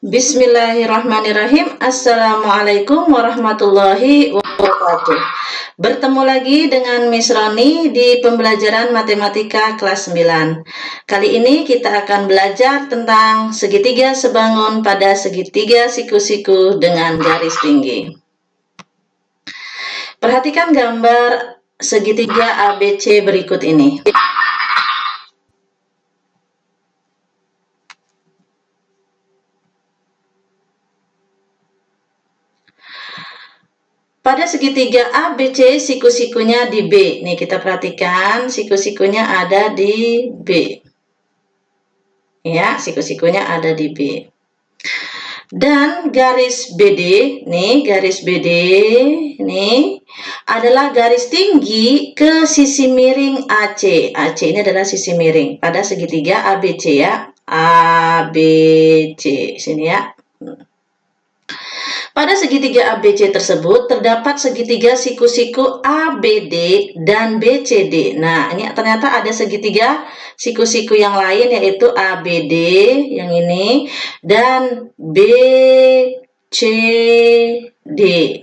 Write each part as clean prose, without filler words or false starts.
Bismillahirrahmanirrahim. Assalamualaikum warahmatullahi wabarakatuh. Bertemu lagi dengan Miss Roni di pembelajaran matematika kelas 9. Kali ini kita akan belajar tentang segitiga sebangun pada segitiga siku-siku dengan garis tinggi. Perhatikan gambar segitiga ABC berikut ini. Pada segitiga ABC, siku-sikunya di B. Nih, kita perhatikan siku-sikunya ada di B. Ya, siku-sikunya ada di B. Dan garis BD, nih garis BD, nih adalah garis tinggi ke sisi miring AC. AC ini adalah sisi miring pada segitiga ABC ya. ABC, sini ya. Pada segitiga ABC tersebut terdapat segitiga siku-siku ABD dan BCD. Nah, ini ternyata ada segitiga siku-siku yang lain yaitu ABD yang ini dan BCD.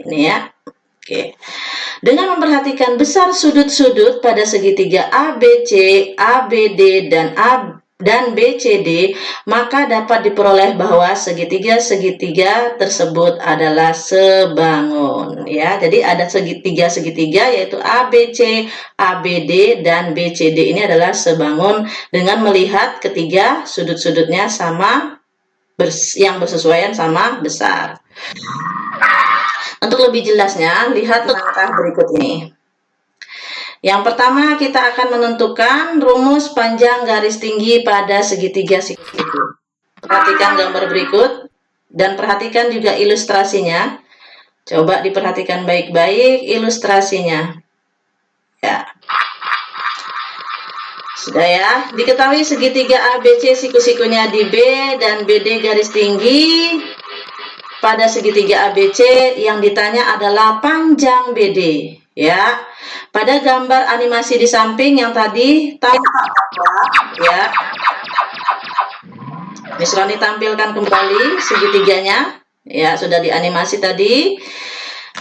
Ini ya. Oke. Dengan memperhatikan besar sudut-sudut pada segitiga ABC, ABD dan BCD, maka dapat diperoleh bahwa segitiga-segitiga tersebut adalah sebangun ya. Jadi ada segitiga yaitu ABC, ABD dan BCD ini adalah sebangun dengan melihat ketiga sudut-sudutnya sama yang bersesuaian sama besar. Untuk lebih jelasnya, lihat langkah berikut ini. Yang pertama, kita akan menentukan rumus panjang garis tinggi pada segitiga siku-siku. Perhatikan gambar berikut dan perhatikan juga ilustrasinya. Coba diperhatikan baik-baik ilustrasinya. Ya. Sudah ya, diketahui segitiga ABC siku-sikunya di B dan BD garis tinggi. Pada segitiga ABC yang ditanya adalah panjang BD. Ya, pada gambar animasi di samping yang tadi tampak ya. Miss Roni tampilkan kembali segitiganya. Ya, sudah dianimasi tadi.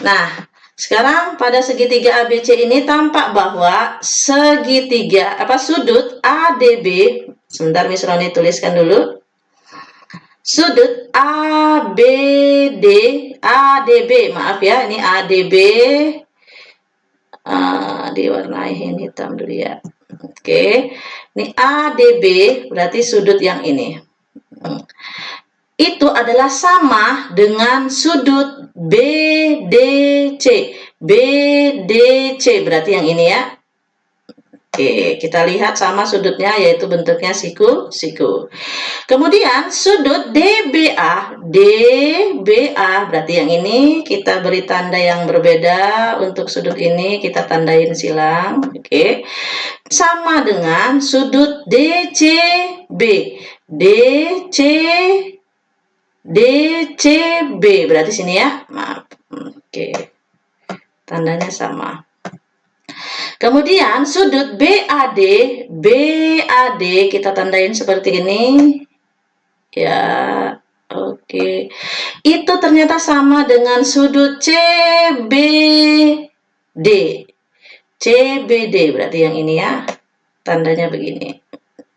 Nah, sekarang pada segitiga ABC ini tampak bahwa segitiga sudut ADB. Sebentar Miss Roni tuliskan dulu. Sudut ADB, maaf ya, ini ADB. Diwarnain hitam dulu ya. Oke, ini ADB berarti sudut yang ini. Itu adalah sama dengan sudut BDC. BDC berarti yang ini ya. Oke, kita lihat sama sudutnya yaitu bentuknya siku-siku. Kemudian sudut DBA berarti yang ini kita beri tanda yang berbeda. Untuk sudut ini kita tandain silang. Oke. Sama dengan sudut DCB. DCB berarti sini ya. Maaf. Oke. Tandanya sama. Kemudian sudut BAD kita tandain seperti ini. Ya, oke. Itu ternyata sama dengan sudut CBD berarti yang ini ya. Tandanya begini.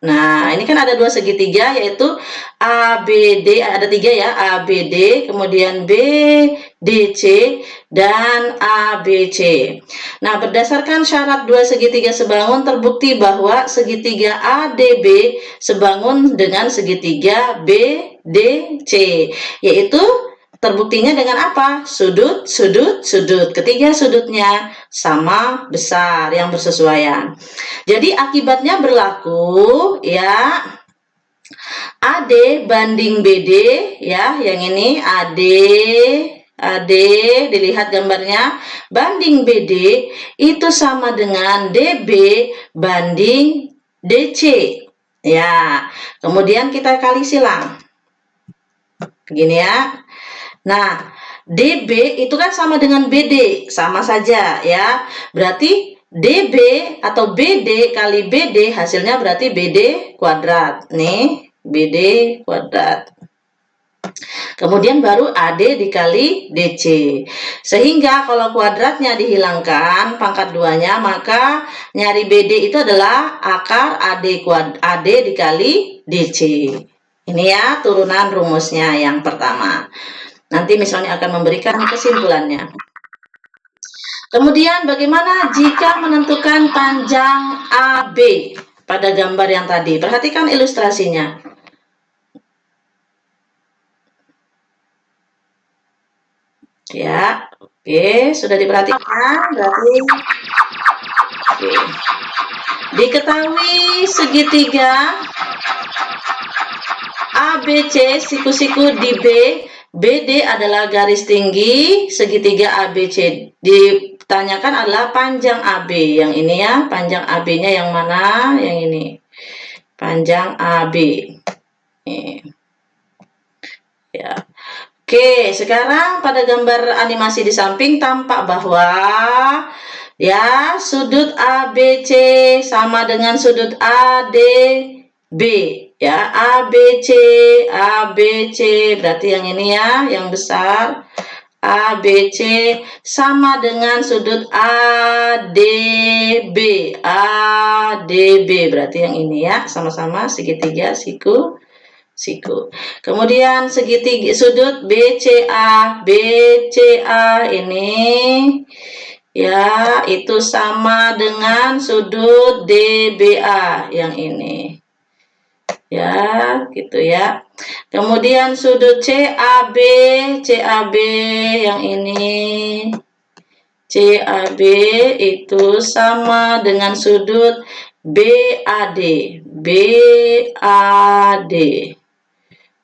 Nah, ini kan ada dua segitiga yaitu ABD, ada tiga ya, ABD, kemudian BDC, dan ABC. Nah, berdasarkan syarat dua segitiga sebangun terbukti bahwa segitiga ADB sebangun dengan segitiga BDC, yaitu terbuktinya dengan apa? Sudut. Ketiga sudutnya sama besar yang bersesuaian. Jadi akibatnya berlaku ya. AD banding BD ya, yang ini AD dilihat gambarnya banding BD itu sama dengan DB banding DC. Ya, kemudian kita kali silang. Begini ya. Nah, DB itu kan sama dengan BD, sama saja ya. Berarti DB atau BD kali BD hasilnya berarti BD kuadrat. Nih, BD kuadrat. Kemudian baru AD dikali DC. Sehingga kalau kuadratnya dihilangkan pangkat 2-nya, maka nyari BD itu adalah akar AD dikali DC. Ini ya turunan rumusnya yang pertama. Nanti misalnya akan memberikan kesimpulannya. Kemudian bagaimana jika menentukan panjang AB pada gambar yang tadi? Perhatikan ilustrasinya. Ya, oke, sudah diperhatikan berarti. Oke. Diketahui segitiga ABC siku-siku di B, BD adalah garis tinggi segitiga ABC. Ditanyakan adalah panjang AB. Yang ini ya, panjang AB-nya yang mana? Yang ini. Panjang AB. Ya. Oke, sekarang pada gambar animasi di samping tampak bahwa ya sudut ABC sama dengan sudut ADB. Ya, ABC berarti yang ini ya, yang besar. ABC sama dengan sudut ADB. Berarti yang ini ya, sama-sama segitiga siku. Kemudian segitiga sudut BCA ini ya itu sama dengan sudut DBA yang ini. Ya, gitu ya. Kemudian sudut CAB yang ini. CAB itu sama dengan sudut BAD.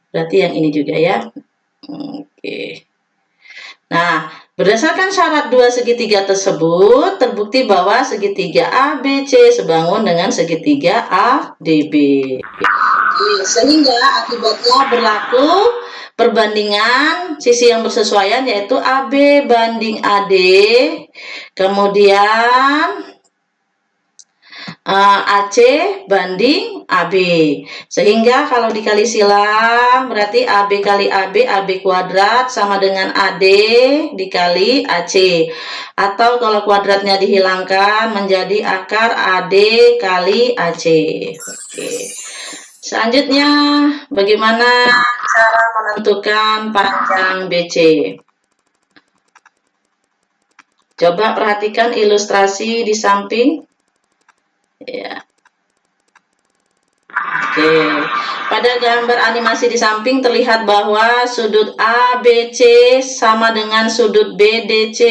Berarti yang ini juga ya. Oke. Nah, berdasarkan syarat dua segitiga tersebut, terbukti bahwa segitiga ABC sebangun dengan segitiga ADB. Sehingga akibatnya berlaku perbandingan sisi yang bersesuaian, yaitu AB banding AD. Kemudian AC banding AB. Sehingga kalau dikali silang berarti AB kali AB kuadrat sama dengan AD dikali AC. Atau kalau kuadratnya dihilangkan menjadi akar AD kali AC. Oke. Selanjutnya bagaimana cara menentukan panjang BC? Coba perhatikan ilustrasi di samping. Ya. Oke. Pada gambar animasi di samping terlihat bahwa sudut ABC sama dengan sudut BDC,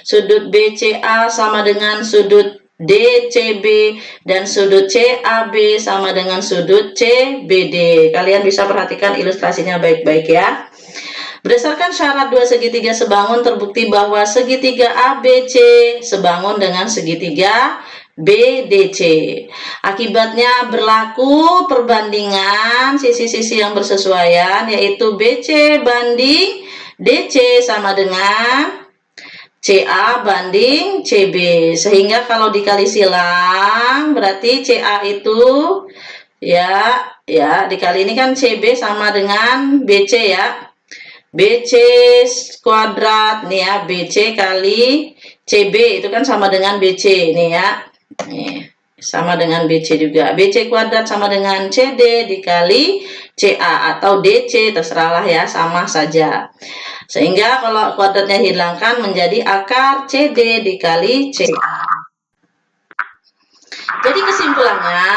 sudut BCA sama dengan sudut DCB, dan sudut CAB sama dengan sudut CBD. Kalian bisa perhatikan ilustrasinya baik-baik ya. Berdasarkan syarat dua segitiga sebangun, terbukti bahwa segitiga ABC sebangun dengan segitiga BDC. Akibatnya berlaku perbandingan sisi-sisi yang bersesuaian, yaitu BC banding DC sama dengan CA banding CB. Sehingga kalau dikali silang berarti CA itu ya dikali ini kan CB sama dengan BC ya. BC kuadrat nih ya, BC kali CB itu kan sama dengan BC nih ya. Nih, sama dengan BC juga. BC kuadrat sama dengan CD dikali CA atau DC, terserahlah ya, sama saja. Sehingga kalau kuadratnya hilangkan menjadi akar CD dikali CA. Jadi kesimpulannya,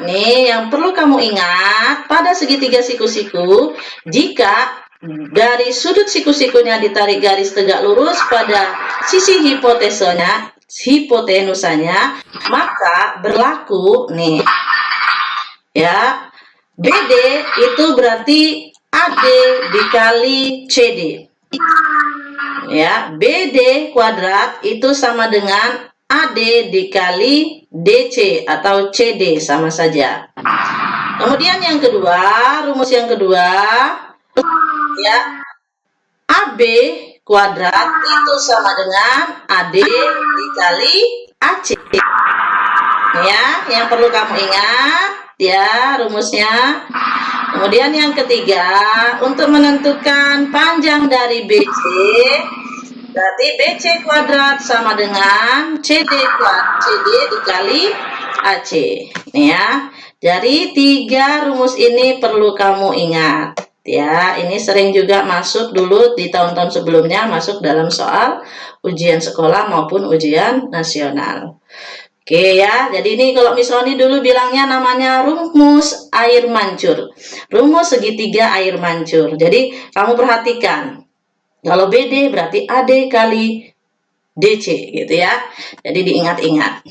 nih yang perlu kamu ingat, pada segitiga siku-siku, jika dari sudut siku-sikunya ditarik garis tegak lurus pada sisi hipotenusanya, maka berlaku nih ya, BD itu berarti AD dikali CD. Ya, BD kuadrat itu sama dengan AD dikali DC atau CD, sama saja. Kemudian yang kedua, rumus yang kedua ya, AB kuadrat itu sama dengan AD dikali AC. Ya, yang perlu kamu ingat, ya rumusnya. Kemudian yang ketiga, untuk menentukan panjang dari BC, berarti BC kuadrat sama dengan CD dikali AC. Nih ya. Jadi 3 rumus ini perlu kamu ingat. Ya, ini sering juga masuk dulu di tahun-tahun sebelumnya, masuk dalam soal ujian sekolah maupun ujian nasional. Oke ya, jadi ini kalau Miss Roni dulu bilangnya namanya rumus air mancur. Rumus segitiga air mancur. Jadi kamu perhatikan, kalau BD berarti AD kali DC gitu ya. Jadi diingat-ingat.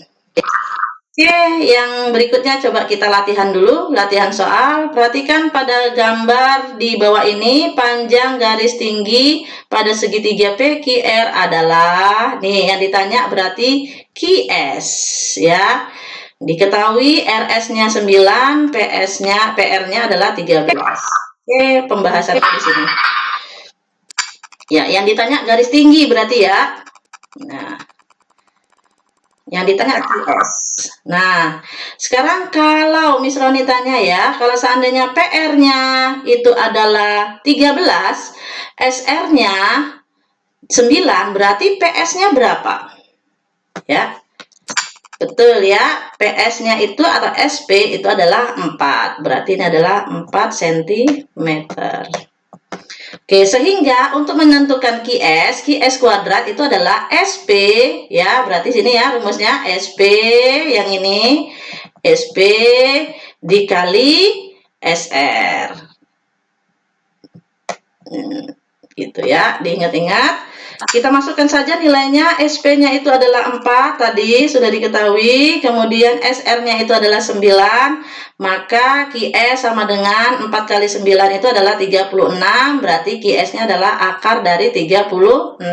Oke, yang berikutnya coba kita latihan dulu, latihan soal. Perhatikan pada gambar di bawah ini, panjang garis tinggi pada segitiga PQR adalah, nih yang ditanya berarti QS ya. Diketahui RS-nya 9, PR-nya adalah 13. Oke, pembahasan di sini. Ya, yang ditanya garis tinggi berarti ya. Nah, yang ditanya QS. Nah, sekarang kalau Miss Roni tanya ya, kalau seandainya PR-nya itu adalah 13, SR-nya 9, berarti PS-nya berapa? Ya. Betul ya, PS-nya itu atau SP itu adalah 4. Berarti ini adalah 4 cm. Oke, sehingga untuk menentukan QS kuadrat itu adalah SP ya, berarti sini ya rumusnya SP yang ini SP dikali SR. Gitu ya, diingat-ingat. Kita masukkan saja nilainya, SP-nya itu adalah 4, tadi sudah diketahui, kemudian SR-nya itu adalah 9, maka QS sama dengan 4 kali 9 itu adalah 36, berarti QS-nya adalah akar dari 36,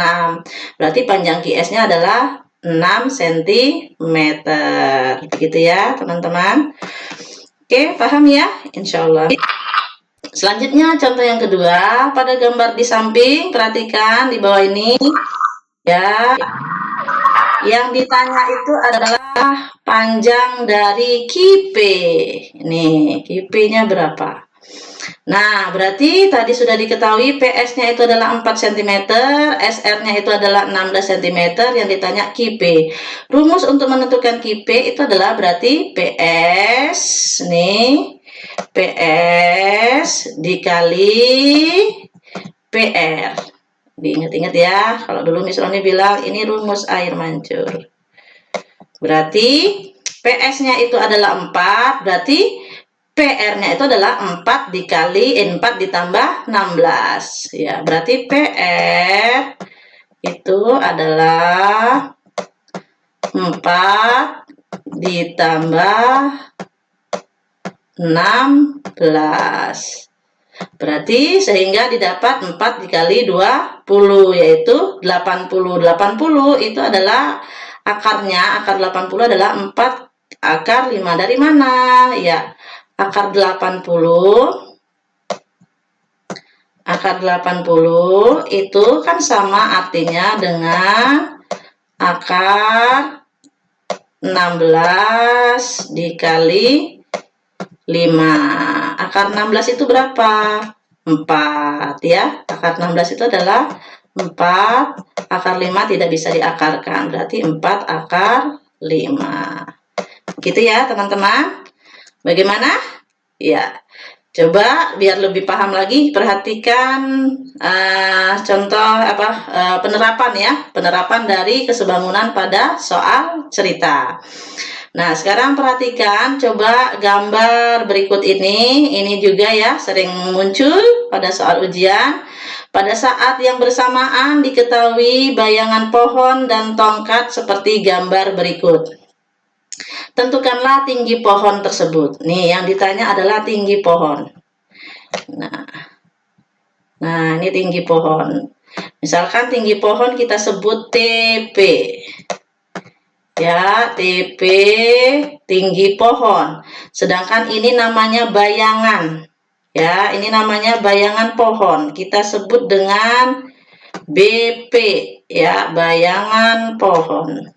berarti panjang QS-nya adalah 6 cm, begitu ya teman-teman. Oke, paham ya? Insya Allah. Selanjutnya contoh yang kedua, pada gambar di samping perhatikan di bawah ini ya, yang ditanya itu adalah panjang dari QP. Nih, QP-nya berapa? Nah, berarti tadi sudah diketahui PS-nya itu adalah 4 cm, SR-nya itu adalah 16 cm, yang ditanya QP. Rumus untuk menentukan QP itu adalah berarti PS nih, PS dikali PR. Diingat-ingat ya, kalau dulu Miss Roni bilang ini rumus air mancur. Berarti PS-nya itu adalah 4, berarti PR-nya itu adalah 4 dikali 4 ditambah 16. Ya, berarti PR itu adalah 4 ditambah 16. Berarti sehingga didapat 4 dikali 20 yaitu 80. 80 itu adalah akarnya, akar 80 adalah 4 akar 5 dari mana? Ya, akar 80 itu kan sama artinya dengan akar 16 dikali 5. Akar 16 itu berapa? 4 ya. Akar 16 itu adalah 4. Akar 5 tidak bisa diakarkan. Berarti 4 akar 5. Gitu ya teman-teman. Bagaimana? Ya. Coba biar lebih paham lagi, perhatikan contoh penerapan ya. Penerapan dari kesebangunan pada soal cerita. Nah, sekarang perhatikan coba gambar berikut ini. Ini juga ya sering muncul pada soal ujian. Pada saat yang bersamaan diketahui bayangan pohon dan tongkat seperti gambar berikut. Tentukanlah tinggi pohon tersebut. Nih, yang ditanya adalah tinggi pohon. Nah, ini tinggi pohon. Misalkan tinggi pohon kita sebut TP. Ya, TP tinggi pohon. Sedangkan ini namanya bayangan. Ya, ini namanya bayangan pohon. Kita sebut dengan BP, ya, bayangan pohon.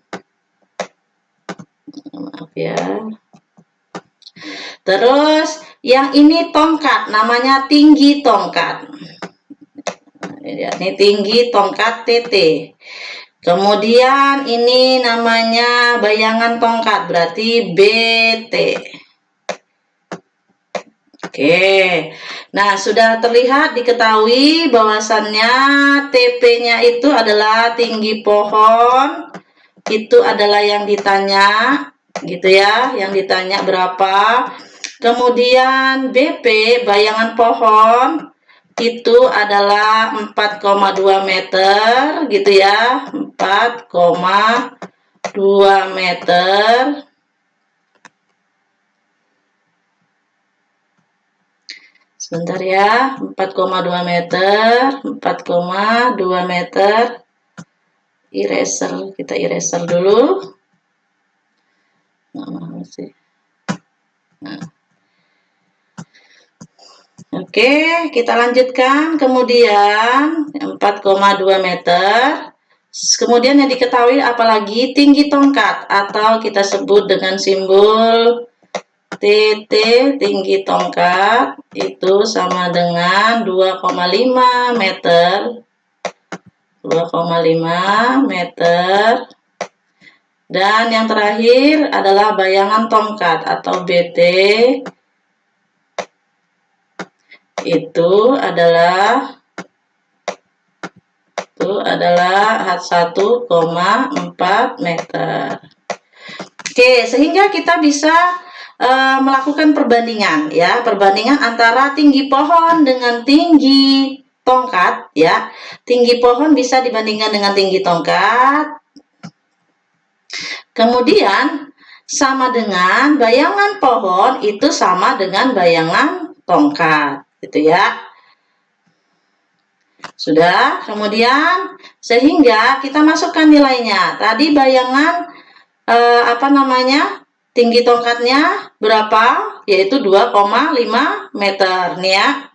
Maaf ya. Terus yang ini tongkat, namanya tinggi tongkat. Ini tinggi tongkat TT. Kemudian ini namanya bayangan tongkat, berarti BT. Oke, nah sudah terlihat diketahui bahwasannya TP-nya itu adalah tinggi pohon, itu adalah yang ditanya, gitu ya, yang ditanya berapa. Kemudian BP, bayangan pohon, itu adalah 4,2 meter, gitu ya, 4,2 meter. Sebentar ya, 4,2 meter, 4,2 meter. Eraser, kita eraser dulu. Nah. Oke, kita lanjutkan. Kemudian 4,2 meter. Kemudian yang diketahui apalagi tinggi tongkat atau kita sebut dengan simbol TT, tinggi tongkat itu sama dengan 2,5 meter. 2,5 meter. Dan yang terakhir adalah bayangan tongkat atau BT, itu adalah 1,4 meter. Oke, sehingga kita bisa melakukan perbandingan ya, perbandingan antara tinggi pohon dengan tinggi tongkat ya. Tinggi pohon bisa dibandingkan dengan tinggi tongkat. Kemudian sama dengan bayangan pohon itu sama dengan bayangan tongkat, gitu ya. Sudah, kemudian sehingga kita masukkan nilainya. Tadi bayangan tinggi tongkatnya berapa? Yaitu 2,5 meter nih ya.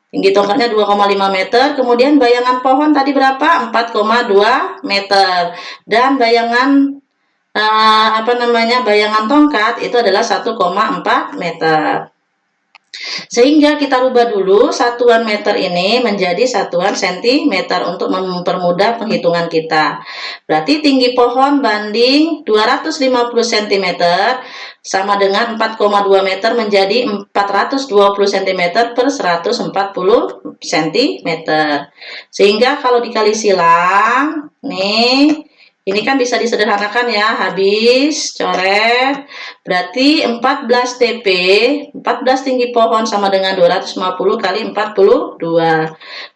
Tinggi tongkatnya 2,5 meter. Kemudian bayangan pohon tadi berapa? 4,2 meter. Dan bayangan bayangan tongkat itu adalah 1,4 meter. Sehingga kita rubah dulu satuan meter ini menjadi satuan sentimeter untuk mempermudah penghitungan kita. Berarti tinggi pohon banding 250 cm sama dengan 4,2 meter menjadi 420 cm per 140 cm. Sehingga kalau dikali silang, nih, ini kan bisa disederhanakan ya, habis coret, berarti 14 TP, 14 tinggi pohon sama dengan 250 kali 42.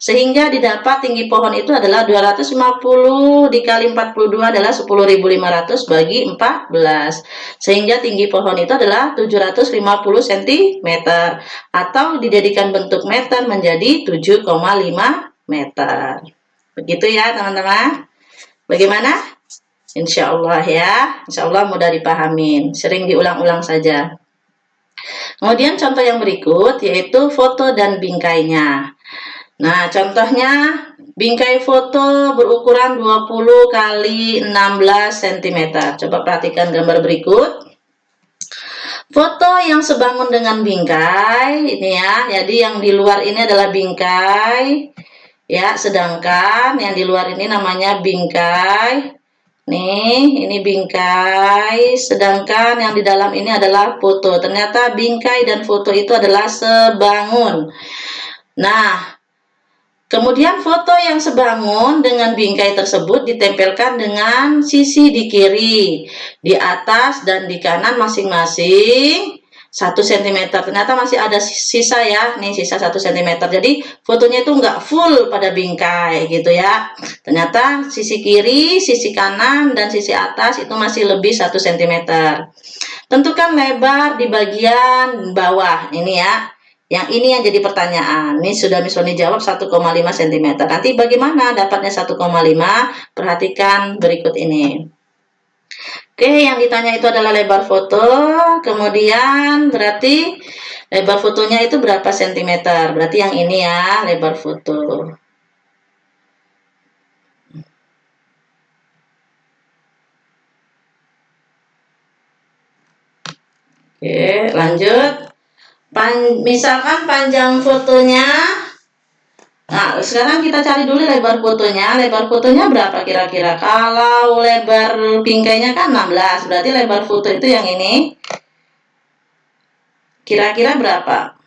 Sehingga didapat tinggi pohon itu adalah 250 dikali 42 adalah 10.500 bagi 14. Sehingga tinggi pohon itu adalah 750 cm atau dijadikan bentuk meter menjadi 7,5 meter. Begitu ya teman-teman. Bagaimana? Insya Allah ya, insya Allah mudah dipahamin, sering diulang-ulang saja. Kemudian contoh yang berikut yaitu foto dan bingkainya. Nah, contohnya bingkai foto berukuran 20 kali 16 cm. Coba perhatikan gambar berikut. Foto yang sebangun dengan bingkai ini ya, jadi yang di luar ini adalah bingkai ya, sedangkan yang di luar ini namanya bingkai. Nih, ini bingkai, sedangkan yang di dalam ini adalah foto. Ternyata bingkai dan foto itu adalah sebangun. Nah, kemudian foto yang sebangun dengan bingkai tersebut ditempelkan dengan sisi di kiri, di atas dan di kanan masing-masing 1 cm. Ternyata masih ada sisa ya, nih sisa 1 cm. Jadi fotonya itu enggak full pada bingkai gitu ya. Ternyata sisi kiri, sisi kanan dan sisi atas itu masih lebih 1 cm. Tentukan lebar di bagian bawah ini ya. Yang ini yang jadi pertanyaan. Ini sudah Miss Roni jawab 1,5 cm. Nanti bagaimana dapatnya 1,5? Perhatikan berikut ini. Oke, yang ditanya itu adalah lebar foto, kemudian berarti lebar fotonya itu berapa sentimeter? Berarti yang ini ya, lebar foto. Oke, lanjut. Misalkan panjang fotonya, nah sekarang kita cari dulu lebar fotonya. Lebar fotonya berapa kira-kira? Kalau lebar bingkainya kan 16, berarti lebar foto itu yang ini kira-kira berapa?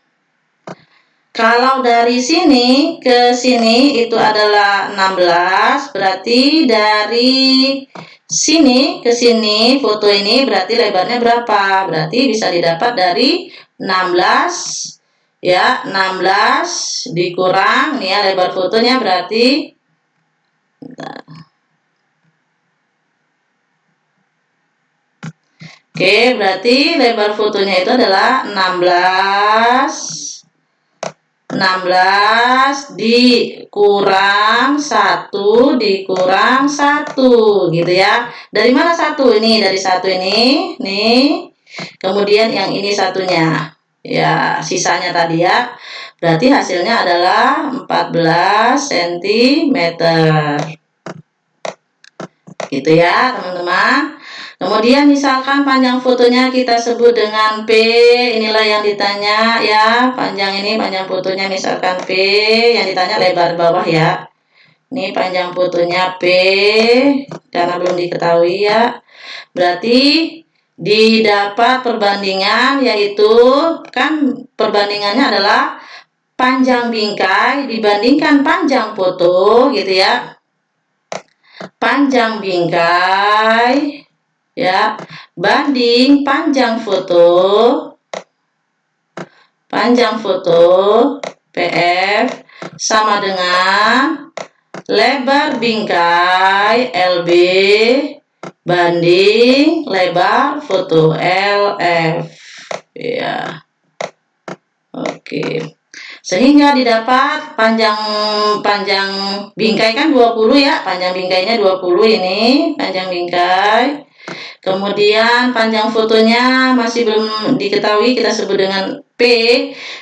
Kalau dari sini ke sini itu adalah 16, berarti dari sini ke sini foto ini berarti lebarnya berapa? Berarti bisa didapat dari 16 ya, 16 dikurang nih ya lebar fotonya berarti Oke, berarti lebar fotonya itu adalah 16 dikurang 1 dikurang 1 gitu ya. Dari mana 1 ini? Dari 1 ini nih. Kemudian yang ini satunya. Ya, sisanya tadi ya. Berarti hasilnya adalah 14 cm. Gitu ya, teman-teman. Kemudian misalkan panjang fotonya kita sebut dengan P, inilah yang ditanya ya, panjang fotonya misalkan P, yang ditanya lebar bawah ya. Ini panjang fotonya P, karena belum diketahui ya. Berarti didapat perbandingan, yaitu kan perbandingannya adalah panjang bingkai dibandingkan panjang foto gitu ya. Panjang bingkai ya banding panjang foto PF sama dengan lebar bingkai LB banding lebar foto LF ya. Oke, sehingga didapat panjang bingkai kan 20 ya, panjang bingkainya 20 ini panjang bingkai. Kemudian panjang fotonya masih belum diketahui, kita sebut dengan P.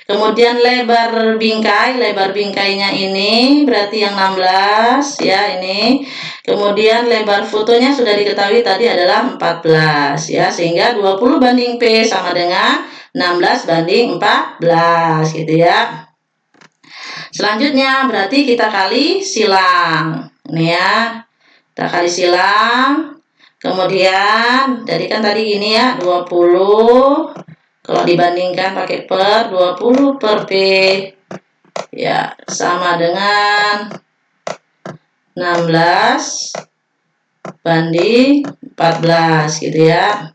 Kemudian lebar bingkainya ini berarti yang 16 ya ini. Kemudian lebar fotonya sudah diketahui tadi adalah 14 ya, sehingga 20 banding P sama dengan 16 banding 14 gitu ya. Selanjutnya berarti kita kali silang nih ya. Kita kali silang. Kemudian tadi ini ya 20, kalau dibandingkan pakai per 20 per P ya sama dengan 16 banding 14 gitu ya.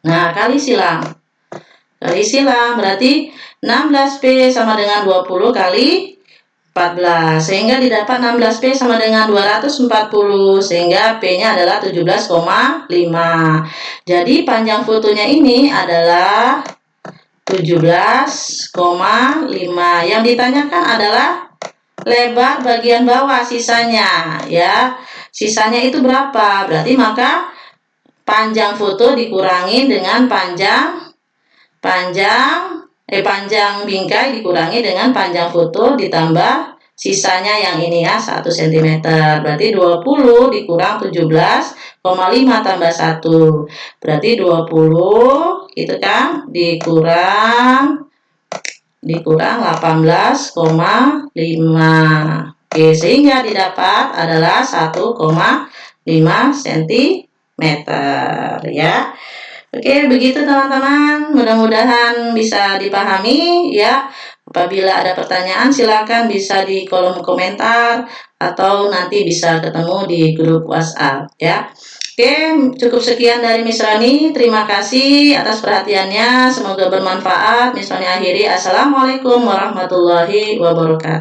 Nah, kali silang berarti 16P sama dengan 20 kali 14, sehingga didapat 16P sama dengan 240, sehingga P-nya adalah 17,5. Jadi panjang fotonya ini adalah 17,5. Yang ditanyakan adalah lebar bagian bawah sisanya ya. Sisanya itu berapa? Berarti maka panjang foto dikurangi dengan panjang bingkai dikurangi dengan panjang foto ditambah sisanya yang ini ya 1 cm. Berarti 20 dikurang 17,5 tambah 1. Berarti 20 gitu kan dikurang 18,5. Oke, sehingga didapat adalah 1,5 cm ya. Oke, begitu teman-teman. Mudah-mudahan bisa dipahami ya. Apabila ada pertanyaan silakan bisa di kolom komentar atau nanti bisa ketemu di grup WhatsApp ya. Oke, cukup sekian dari Miss Rani. Terima kasih atas perhatiannya. Semoga bermanfaat. Miss Rani akhiri. Assalamualaikum warahmatullahi wabarakatuh.